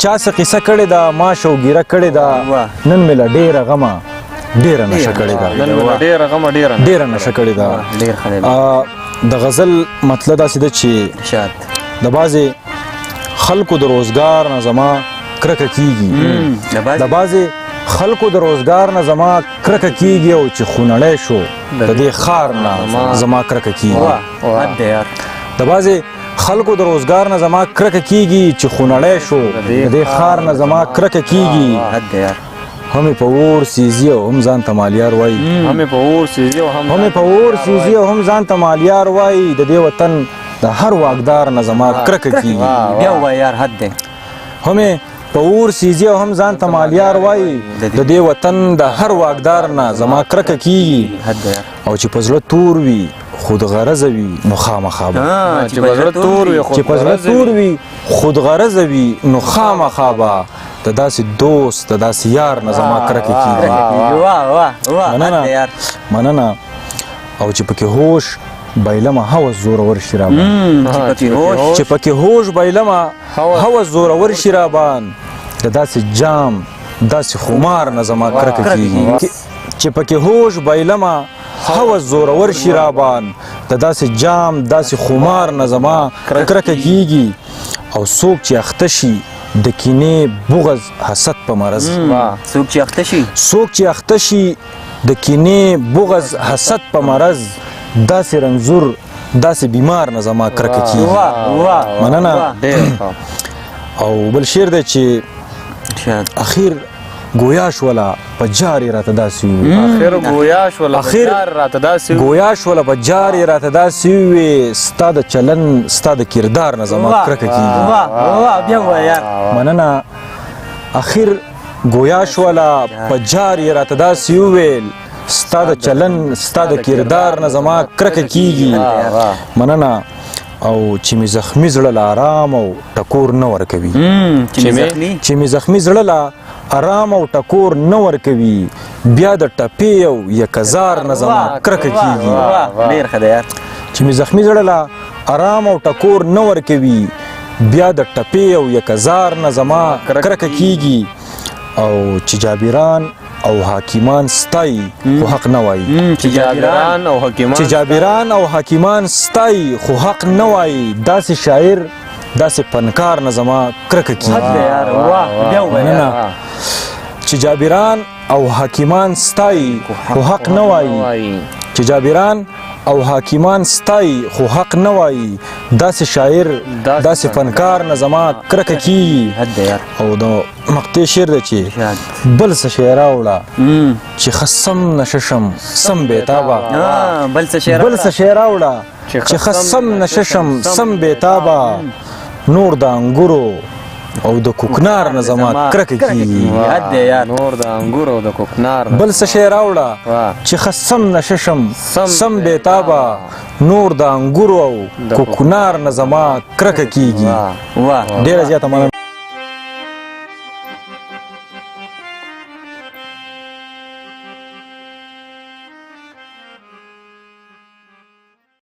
چا څه قصه کړې ده ما شوګیره کړې ده نن مې له ډېره غمه ډېره نشه کړې ده ډېره نشه کړې ده. د غزل مطلب داسې ده چې د بعضې خلکو د روزګار نه زما کرکه کېږي د بعضې خلکو د روزګار نه زما کرکه کېږي او چې خونړی شو د دې ښار نه زما کرکه کېږي د بعضې خلکو د روزګار نه زما کرکه کېږي چې خونړی شو د دې ښار نه زما کرکه کېږي هم په اور سیزي او هم ځان ته مالیار وایي هم په اور سیزي او هم ځان ته مالیار وایي د دې وطن د هر واکدار نه زما کرکه کېږي بیا وایه یار حد دی هم په اور سیزي او هم ځان ته مالیار وایي د دې وطن د هر واکدار نه زما کرکه کېږي او چې په زړه تور وي خود غرضه وي نو خامخا به چې په زړه تور وي خود غرضه وي نو خامخا به د داسې دوست د داسې یار نه زما کرکه کېږي مننه او چې پکې هوش بایلمه هوس زورور شي رابان چې پکې هوش بایلمه هوس زورور شي رابان د داسې جام داسې خمار نه زما کرکه کېږي چې پکې هوش بایلمه هوس زورور شي رابان د داسې جام داسې خمار نه زما کرکه کېږي او څوک چې اخته شي د کینې بغض حسد په مرض څوک چې اخته شي د کینې بغض حسد په مرض داسې رنځور داسې بیمار نه زما کرکه کېږي مننه. او بل شعر دی چې اخیر گویا شوله په جار یې راته داسې گویا شوله په جار یې راته داسې ووې ستا د چلن ستا د کردار نه زما کرکه کېږي مننه. اخیر گویا شوله په جار یې راته داسې وویل ستا د چلن ستا د کردار نه زما کرکه کېږي مننه. او چې مې زخمي زړه له آرام او ټکور نه ورکوي چې مې زخمي زړه له آرام او ټکور نه ورکوي بیا د ټپې او یکزار نه زما کرکه کېږي چې مې زخمي زړه له آرام او ټکور نه ورکوي بیا د ټپې او یکزار نه زما کرکه کېږي او چې جابران او حاکمان ستایي خو حق نه وایي چې جابران او حاکمان ستایي خو حق نه وایي داسې شاعر داسې فنکار نه زما کرکه کېږي مننه. چې جابران او حاکمان ستایي خو حق نه وایي چې جابران او حاکمان ستایي خو حق نه وایي داسې شاعر داسې فنکار نه زما کرکه کېږي. او د مقطع شعر دی چې بل څه شی راوړه چې ښه سم نشه شم سم بېتابه بل څه شی راوړه چې ښه سم نشه شم سم بېتابه نور د انګورو او د کوکنار نه زما کرکه کېږي بل څه شی راوړه چې ښه سم نشه شم سم بېتابه نور د انګورو او کوکنار نه زما کرکه کېږي. ډېره زیاته مننه.